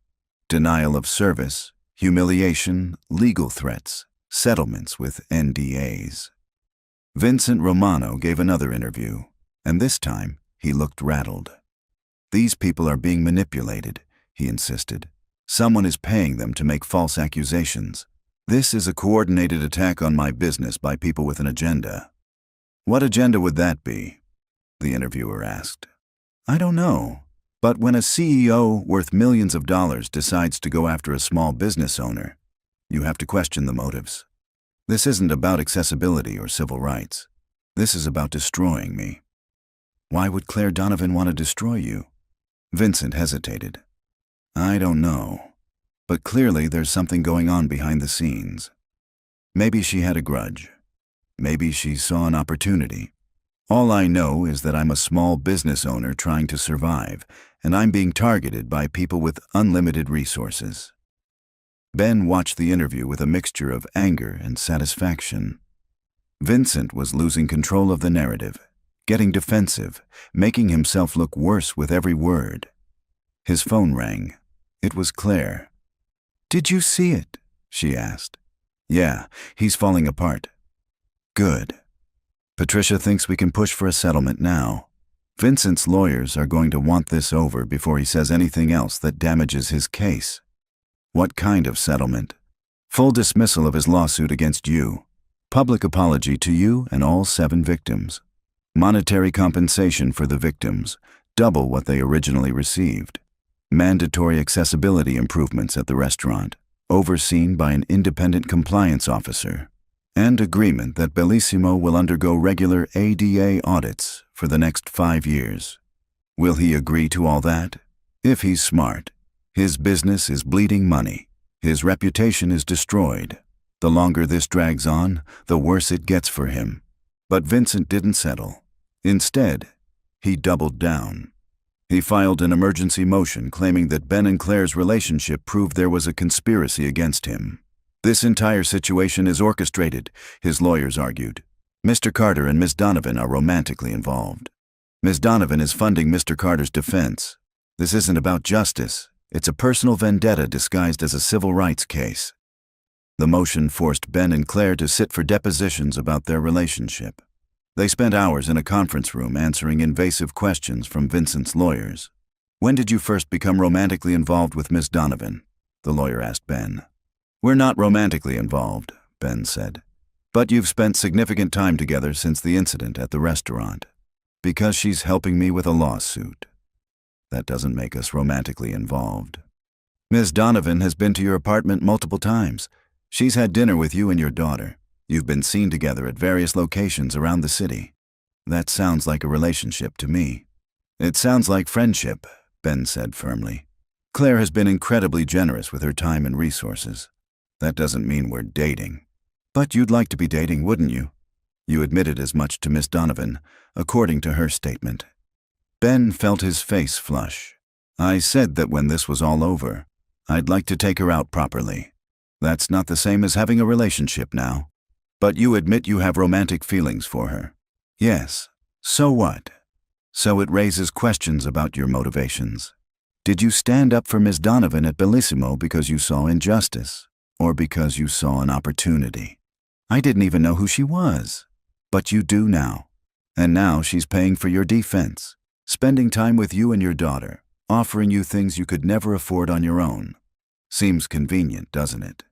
denial of service, humiliation, legal threats, settlements with NDAs. Vincent Romano gave another interview, and this time he looked rattled. These people are being manipulated, he insisted. Someone is paying them to make false accusations. This is a coordinated attack on my business by people with an agenda. What agenda would that be? The interviewer asked. I don't know, but when a CEO worth millions of dollars decides to go after a small business owner, you have to question the motives. This isn't about accessibility or civil rights. This is about destroying me. Why would Claire Donovan want to destroy you? Vincent hesitated. I don't know, but clearly there's something going on behind the scenes. Maybe she had a grudge. Maybe she saw an opportunity. All I know is that I'm a small business owner trying to survive, and I'm being targeted by people with unlimited resources. Ben watched the interview with a mixture of anger and satisfaction. Vincent was losing control of the narrative, getting defensive, making himself look worse with every word. His phone rang. It was Claire. "Did you see it?" she asked. "Yeah, he's falling apart." "Good. Patricia thinks we can push for a settlement now. Vincent's lawyers are going to want this over before he says anything else that damages his case." "What kind of settlement?" "Full dismissal of his lawsuit against you. Public apology to you and all 7 victims. Monetary compensation for the victims, double what they originally received. Mandatory accessibility improvements at the restaurant, overseen by an independent compliance officer. And agreement that Bellissimo will undergo regular ADA audits for the next 5 years. Will he agree to all that? If he's smart. His business is bleeding money. His reputation is destroyed. The longer this drags on, the worse it gets for him. But Vincent didn't settle. Instead, he doubled down. He filed an emergency motion claiming that Ben and Claire's relationship proved there was a conspiracy against him. "This entire situation is orchestrated," his lawyers argued. "Mr. Carter and Ms. Donovan are romantically involved. Ms. Donovan is funding Mr. Carter's defense. This isn't about justice. It's a personal vendetta disguised as a civil rights case." The motion forced Ben and Claire to sit for depositions about their relationship. They spent hours in a conference room answering invasive questions from Vincent's lawyers. "When did you first become romantically involved with Ms. Donovan?" the lawyer asked Ben. "We're not romantically involved," Ben said. "But you've spent significant time together since the incident at the restaurant. Because she's helping me with a lawsuit. That doesn't make us romantically involved. Ms. Donovan has been to your apartment multiple times. She's had dinner with you and your daughter. You've been seen together at various locations around the city. That sounds like a relationship to me." "It sounds like friendship," Ben said firmly. "Claire has been incredibly generous with her time and resources. That doesn't mean we're dating. But you'd like to be dating, wouldn't you? You admitted as much to Miss Donovan, according to her statement." Ben felt his face flush. "I said that when this was all over, I'd like to take her out properly. That's not the same as having a relationship now. But you admit you have romantic feelings for her." "Yes. So what?" "So it raises questions about your motivations. Did you stand up for Miss Donovan at Bellissimo because you saw injustice? Or because you saw an opportunity?" "I didn't even know who she was." "But you do now. And now she's paying for your defense, spending time with you and your daughter, offering you things you could never afford on your own. Seems convenient, doesn't it?"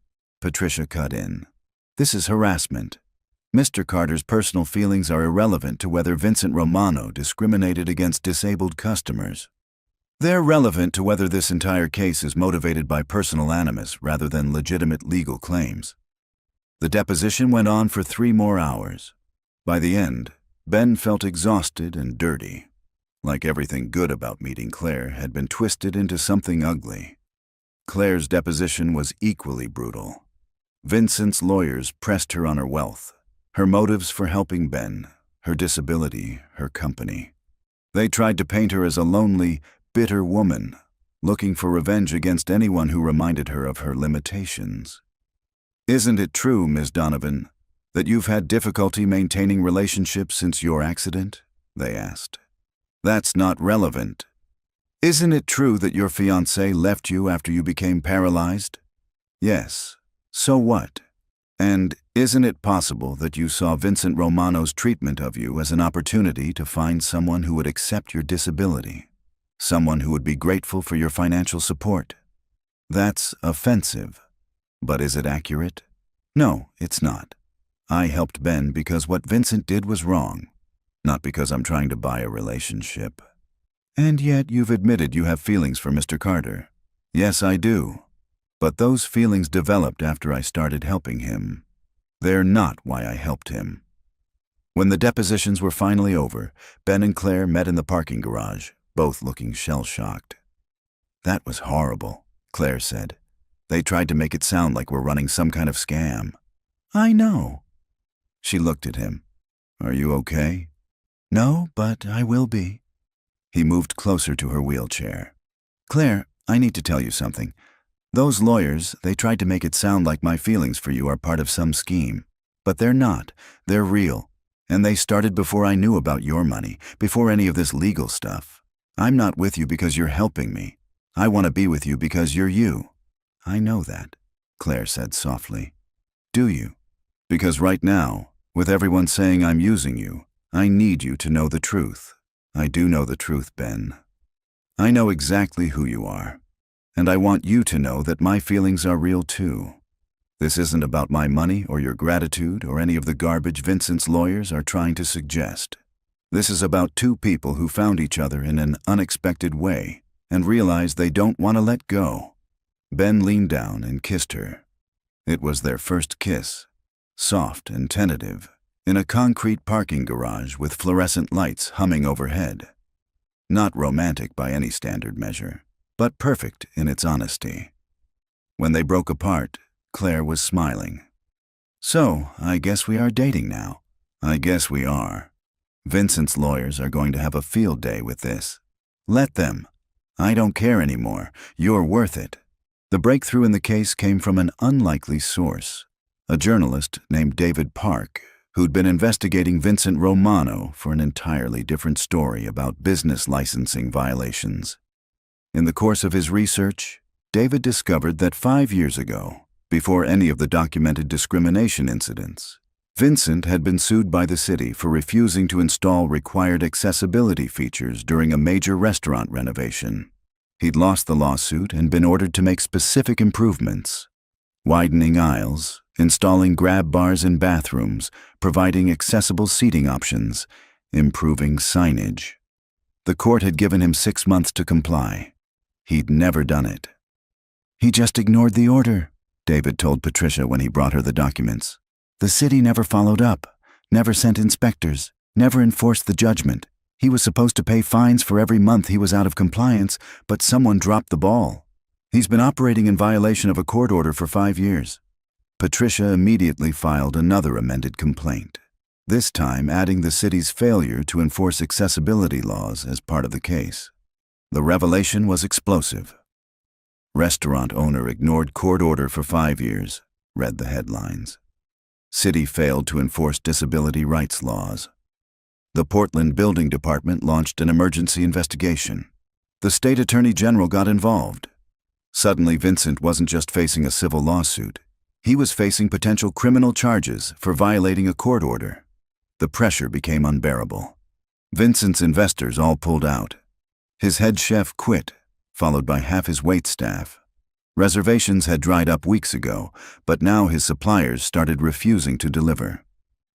Patricia cut in. "This is harassment. Mr. Carter's personal feelings are irrelevant to whether Vincent Romano discriminated against disabled customers. They're relevant to whether this entire case is motivated by personal animus rather than legitimate legal claims." The deposition went on for 3 more hours. By the end, Ben felt exhausted and dirty, like everything good about meeting Claire had been twisted into something ugly. Claire's deposition was equally brutal. Vincent's lawyers pressed her on her wealth, her motives for helping Ben, her disability, her company. They tried to paint her as a lonely, bitter woman, looking for revenge against anyone who reminded her of her limitations. "Isn't it true, Ms. Donovan, that you've had difficulty maintaining relationships since your accident?" they asked. "That's not relevant. Isn't it true that your fiancé left you after you became paralyzed?" "Yes. So what? And isn't it possible that you saw Vincent Romano's treatment of you as an opportunity to find someone who would accept your disability? Someone who would be grateful for your financial support?" "That's offensive. But is it accurate?" "No, it's not. I helped Ben because what Vincent did was wrong, not because I'm trying to buy a relationship." "And yet you've admitted you have feelings for Mr. Carter." "Yes, I do. But those feelings developed after I started helping him. They're not why I helped him." When the depositions were finally over, Ben and Claire met in the parking garage, both looking shell-shocked. "That was horrible," Claire said. "They tried to make it sound like we're running some kind of scam." "I know." She looked at him. "Are you okay?" "No, but I will be." He moved closer to her wheelchair. "Claire, I need to tell you something. Those lawyers, they tried to make it sound like my feelings for you are part of some scheme. But they're not. They're real. And they started before I knew about your money, before any of this legal stuff. I'm not with you because you're helping me. I want to be with you because you're you." "I know that," Claire said softly. "Do you? Because right now, with everyone saying I'm using you, I need you to know the truth." "I do know the truth, Ben. I know exactly who you are. And I want you to know that my feelings are real too. This isn't about my money or your gratitude or any of the garbage Vincent's lawyers are trying to suggest. This is about two people who found each other in an unexpected way and realized they don't want to let go." Ben leaned down and kissed her. It was their first kiss, soft and tentative, in a concrete parking garage with fluorescent lights humming overhead. Not romantic by any standard measure, but perfect in its honesty. When they broke apart, Claire was smiling. "So, I guess we are dating now." "I guess we are. Vincent's lawyers are going to have a field day with this." "Let them. I don't care anymore. You're worth it." The breakthrough in the case came from an unlikely source, a journalist named David Park, who'd been investigating Vincent Romano for an entirely different story about business licensing violations. In the course of his research, David discovered that 5 years ago, before any of the documented discrimination incidents, Vincent had been sued by the city for refusing to install required accessibility features during a major restaurant renovation. He'd lost the lawsuit and been ordered to make specific improvements: widening aisles, installing grab bars in bathrooms, providing accessible seating options, improving signage. The court had given him 6 months to comply. He'd never done it. "He just ignored the order," David told Patricia when he brought her the documents. "The city never followed up, never sent inspectors, never enforced the judgment. He was supposed to pay fines for every month he was out of compliance, but someone dropped the ball. He's been operating in violation of a court order for 5 years. Patricia immediately filed another amended complaint, this time adding the city's failure to enforce accessibility laws as part of the case. The revelation was explosive. "Restaurant owner ignored court order for 5 years, read the headlines. City failed to enforce disability rights laws. The Portland Building Department launched an emergency investigation. The state attorney general got involved. Suddenly, Vincent wasn't just facing a civil lawsuit. He was facing potential criminal charges for violating a court order. The pressure became unbearable. Vincent's investors all pulled out. His head chef quit, followed by half his waitstaff. Reservations had dried up weeks ago, but now his suppliers started refusing to deliver.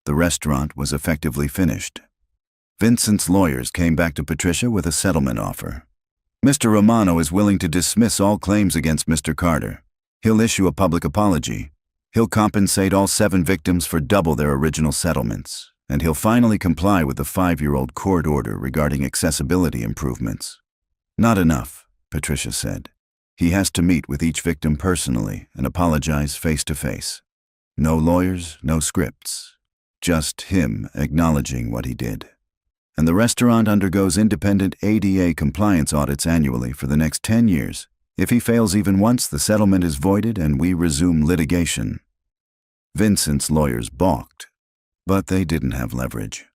The restaurant was effectively finished. Vincent's lawyers came back to Patricia with a settlement offer. "Mr. Romano is willing to dismiss all claims against Mr. Carter. He'll issue a public apology. He'll compensate all 7 victims for double their original settlements, and he'll finally comply with the 5-year-old court order regarding accessibility improvements." "Not enough," Patricia said. "He has to meet with each victim personally and apologize face to face. No lawyers, no scripts. Just him acknowledging what he did. And the restaurant undergoes independent ADA compliance audits annually for the next 10 years. If he fails even once, the settlement is voided and we resume litigation." Vincent's lawyers balked, but they didn't have leverage.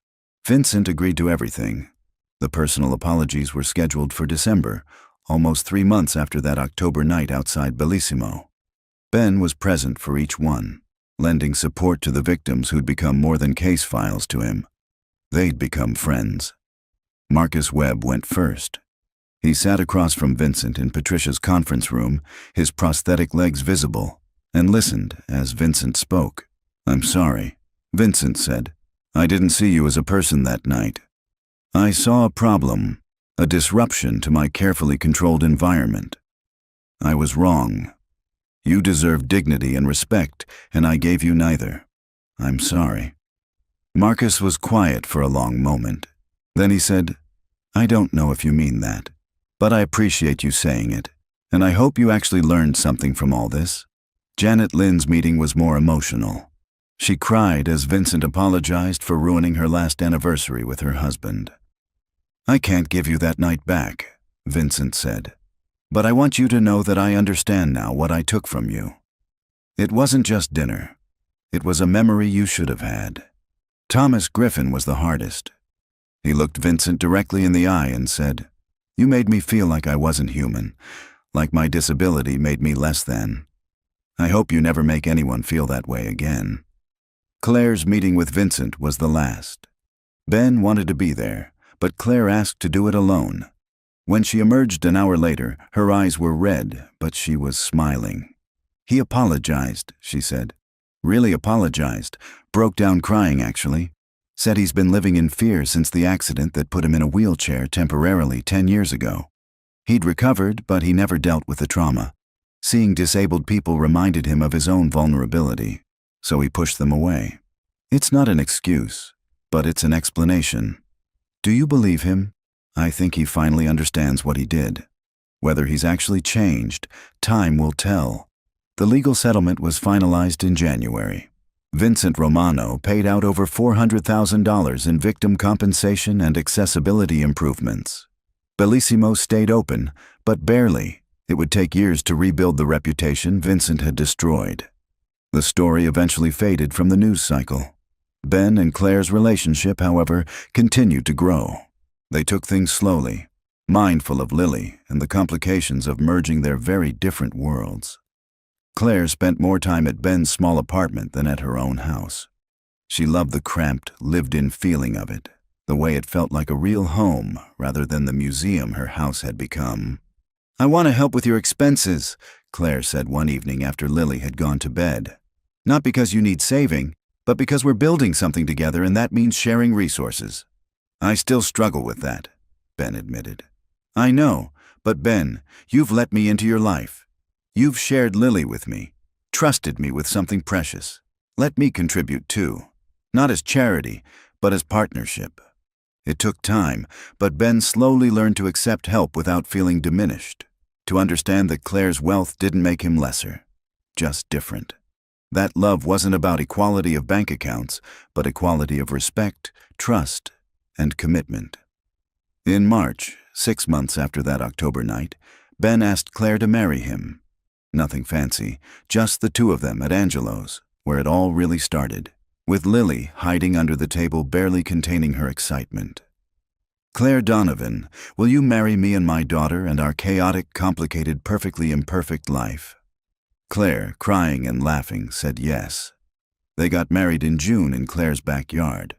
Vincent agreed to everything. The personal apologies were scheduled for December, almost 3 months after that October night outside Bellissimo. Ben was present for each one, lending support to the victims who'd become more than case files to him. They'd become friends. Marcus Webb went first. He sat across from Vincent in Patricia's conference room, his prosthetic legs visible, and listened as Vincent spoke. "I'm sorry," Vincent said. "I didn't see you as a person that night. I saw a problem, a disruption to my carefully controlled environment. I was wrong. You deserve dignity and respect, and I gave you neither. I'm sorry." Marcus was quiet for a long moment. Then he said, "I don't know if you mean that, but I appreciate you saying it, and I hope you actually learned something from all this." Janet Lynn's meeting was more emotional. She cried as Vincent apologized for ruining her last anniversary with her husband. "I can't give you that night back," Vincent said, "but I want you to know that I understand now what I took from you. It wasn't just dinner. It was a memory you should have had. Thomas Griffin was the hardest. He looked Vincent directly in the eye and said, "You made me feel like I wasn't human, like my disability made me less than. I hope you never make anyone feel that way again." Claire's meeting with Vincent was the last. Ben wanted to be there, but Claire asked to do it alone. When she emerged an hour later, her eyes were red, but she was smiling. "He apologized," she said. "Really apologized. Broke down crying, actually. Said he's been living in fear since the accident that put him in a wheelchair temporarily 10 years ago. He'd recovered, but he never dealt with the trauma. Seeing disabled people reminded him of his own vulnerability, so he pushed them away. It's not an excuse, but it's an explanation. Do you believe him? I think he finally understands what he did. Whether he's actually changed, time will tell." The legal settlement was finalized in January. Vincent Romano paid out over $400,000 in victim compensation and accessibility improvements. Bellissimo stayed open, but barely. It would take years to rebuild the reputation Vincent had destroyed. The story eventually faded from the news cycle. Ben and Claire's relationship, however, continued to grow. They took things slowly, mindful of Lily and the complications of merging their very different worlds. Claire spent more time at Ben's small apartment than at her own house. She loved the cramped, lived-in feeling of it, the way it felt like a real home rather than the museum her house had become. "I want to help with your expenses," Claire said one evening after Lily had gone to bed. "Not because you need saving, but because we're building something together and that means sharing resources." "I still struggle with that," Ben admitted. "I know, but Ben, you've let me into your life. You've shared Lily with me, trusted me with something precious. Let me contribute too, not as charity, but as partnership." It took time, but Ben slowly learned to accept help without feeling diminished, to understand that Claire's wealth didn't make him lesser, just different. That love wasn't about equality of bank accounts, but equality of respect, trust, and commitment. In March, 6 months after that October night, Ben asked Claire to marry him. Nothing fancy, just the two of them at Angelo's, where it all really started, with Lily hiding under the table barely containing her excitement. "Claire Donovan, will you marry me and my daughter and our chaotic, complicated, perfectly imperfect life?" Claire, crying and laughing, said yes. They got married in June in Claire's backyard.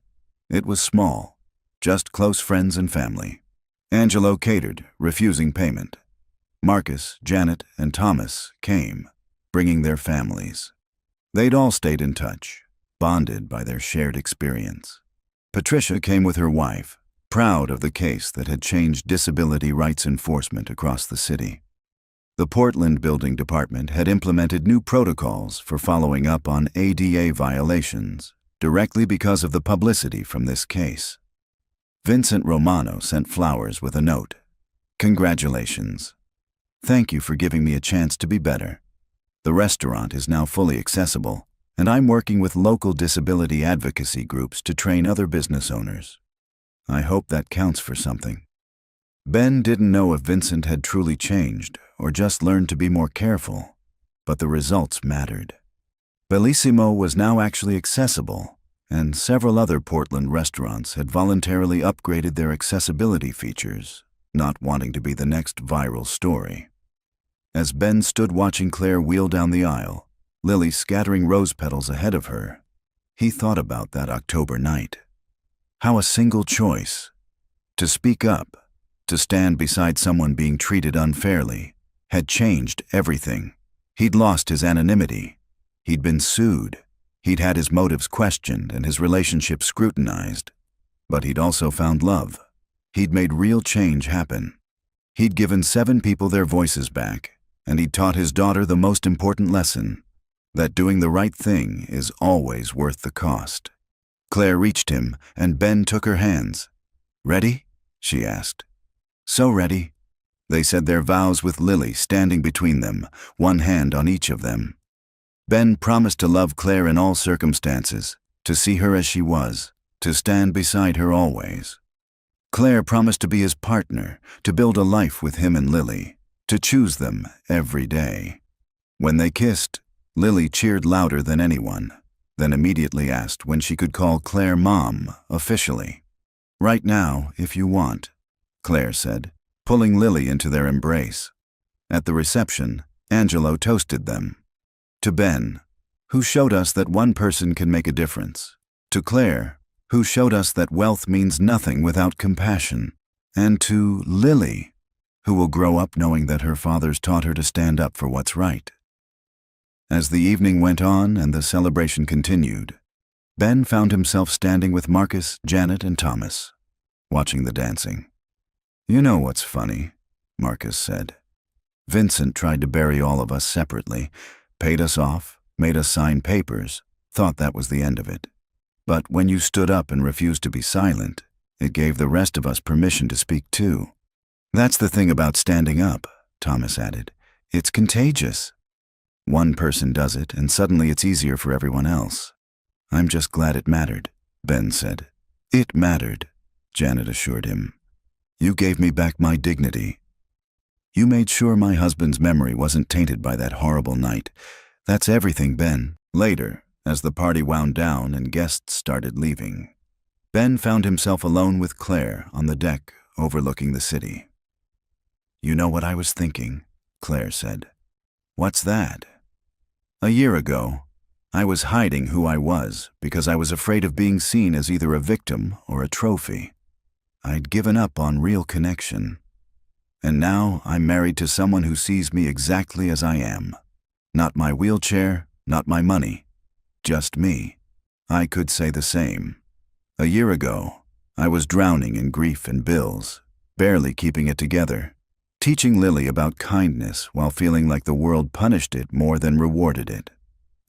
It was small, just close friends and family. Angelo catered, refusing payment. Marcus, Janet, and Thomas came, bringing their families. They'd all stayed in touch, bonded by their shared experience. Patricia came with her wife, proud of the case that had changed disability rights enforcement across the city. The Portland Building Department had implemented new protocols for following up on ADA violations, directly because of the publicity from this case. Vincent Romano sent flowers with a note. "Congratulations. Thank you for giving me a chance to be better. The restaurant is now fully accessible, and I'm working with local disability advocacy groups to train other business owners. I hope that counts for something." Ben didn't know if Vincent had truly changed or just learned to be more careful, but the results mattered. Bellissimo was now actually accessible, and several other Portland restaurants had voluntarily upgraded their accessibility features, not wanting to be the next viral story. As Ben stood watching Claire wheel down the aisle, Lily scattering rose petals ahead of her, he thought about that October night. How a single choice, to speak up, to stand beside someone being treated unfairly, had changed everything. He'd lost his anonymity. He'd been sued. He'd had his motives questioned and his relationship scrutinized. But he'd also found love. He'd made real change happen. He'd given 7 people their voices back, and he'd taught his daughter the most important lesson, that doing the right thing is always worth the cost. Claire reached him, and Ben took her hands. "Ready?" she asked. "So ready." They said their vows with Lily standing between them, one hand on each of them. Ben promised to love Claire in all circumstances, to see her as she was, to stand beside her always. Claire promised to be his partner, to build a life with him and Lily, to choose them every day. When they kissed, Lily cheered louder than anyone. then immediately asked when she could call Claire Mom officially. "Right now, if you want," Claire said, pulling Lily into their embrace. At the reception, Angelo toasted them. To Ben, who showed us that one person can make a difference. To Claire, who showed us that wealth means nothing without compassion. And to Lily, who will grow up knowing that her fathers taught her to stand up for what's right. As the evening went on and the celebration continued, Ben found himself standing with Marcus, Janet, and Thomas, watching the dancing. "You know what's funny," Marcus said. "Vincent tried to bury all of us separately, paid us off, made us sign papers, thought that was the end of it. But when you stood up and refused to be silent, it gave the rest of us permission to speak too. That's the thing about standing up," Thomas added. "It's contagious. One person does it, and suddenly it's easier for everyone else." "I'm just glad it mattered," Ben said. "It mattered," Janet assured him. "You gave me back my dignity. You made sure my husband's memory wasn't tainted by that horrible night. That's everything, Ben." Later, as the party wound down and guests started leaving, Ben found himself alone with Claire on the deck overlooking the city. "You know what I was thinking," Claire said. "What's that?" "A year ago, I was hiding who I was because I was afraid of being seen as either a victim or a trophy. I'd given up on real connection. And now I'm married to someone who sees me exactly as I am. Not my wheelchair, not my money. Just me. I could say the same. A year ago, I was drowning in grief and bills, barely keeping it together, teaching Lily about kindness while feeling like the world punished it more than rewarded it.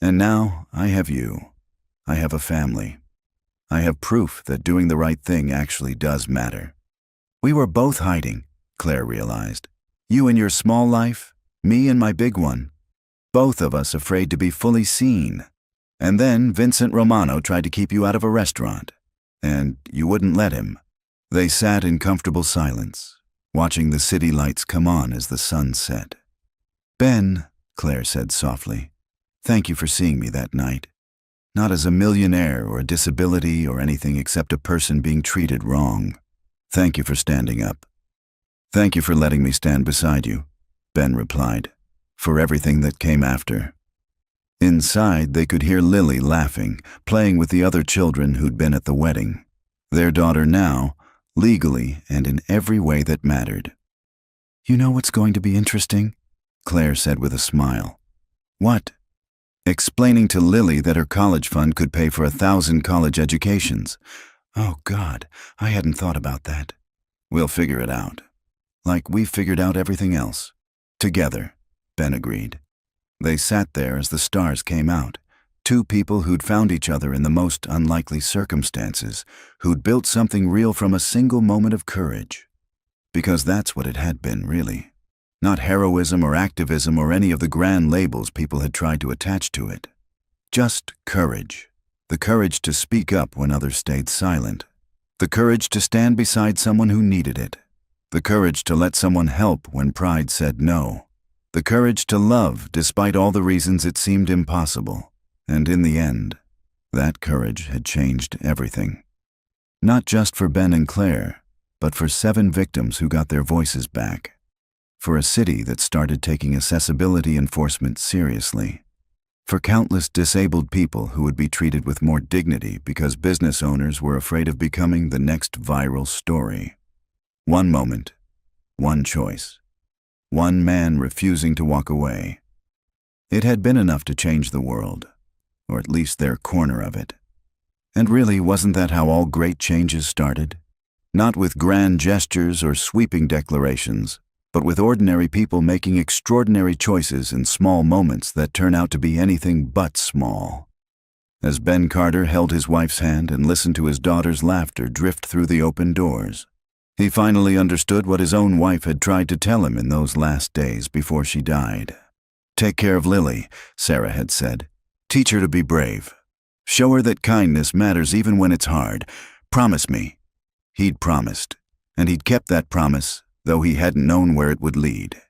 And now I have you. I have a family. I have proof that doing the right thing actually does matter." "We were both hiding," Claire realized. "You in your small life, me in my big one. Both of us afraid to be fully seen. And then Vincent Romano tried to keep you out of a restaurant. And you wouldn't let him." They sat in comfortable silence, watching the city lights come on as the sun set. "Ben," Claire said softly, "thank you for seeing me that night. Not as a millionaire or a disability or anything except a person being treated wrong. Thank you for standing up." "Thank you for letting me stand beside you," Ben replied, "for everything that came after." Inside, they could hear Lily laughing, playing with the other children who'd been at the wedding. Their daughter now, legally and in every way that mattered. "You know what's going to be interesting?" Claire said with a smile. "What?" "Explaining to Lily that her college fund could pay for 1,000 college educations." "Oh, God, I hadn't thought about that." "We'll figure it out. Like we figured out everything else. Together," Ben agreed. They sat there as the stars came out, two people who'd found each other in the most unlikely circumstances, who'd built something real from a single moment of courage. Because that's what it had been, really. Not heroism or activism or any of the grand labels people had tried to attach to it. Just courage. The courage to speak up when others stayed silent. The courage to stand beside someone who needed it. The courage to let someone help when pride said no. The courage to love despite all the reasons it seemed impossible. And in the end, that courage had changed everything. Not just for Ben and Claire, but for 7 victims who got their voices back. For a city that started taking accessibility enforcement seriously. For countless disabled people who would be treated with more dignity because business owners were afraid of becoming the next viral story. One moment, one choice. One man refusing to walk away. It had been enough to change the world, or at least their corner of it. And really, wasn't that how all great changes started? Not with grand gestures or sweeping declarations, but with ordinary people making extraordinary choices in small moments that turn out to be anything but small. As Ben Carter held his wife's hand and listened to his daughter's laughter drift through the open doors, he finally understood what his own wife had tried to tell him in those last days before she died. "Take care of Lily," Sarah had said. "Teach her to be brave. Show her that kindness matters even when it's hard. Promise me." He'd promised, and he'd kept that promise, though he hadn't known where it would lead.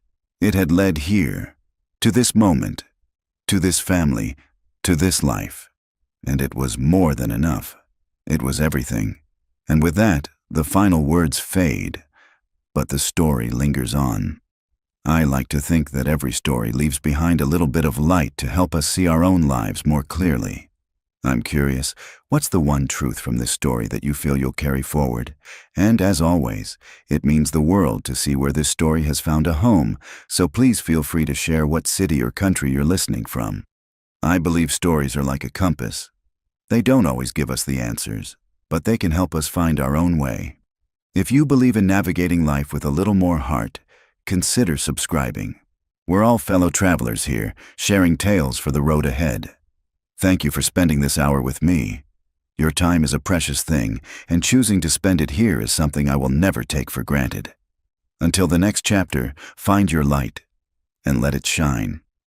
It had led here, to this moment, to this family, to this life. And it was more than enough. It was everything. And with that, the final words fade, but the story lingers on. I like to think that every story leaves behind a little bit of light to help us see our own lives more clearly. I'm curious, what's the one truth from this story that you feel you'll carry forward? And as always, it means the world to see where this story has found a home, so please feel free to share what city or country you're listening from. I believe stories are like a compass. They don't always give us the answers, but they can help us find our own way. If you believe in navigating life with a little more heart, consider subscribing. We're all fellow travelers here, sharing tales for the road ahead. Thank you for spending this hour with me. Your time is a precious thing, and choosing to spend it here is something I will never take for granted. Until the next chapter, find your light and let it shine.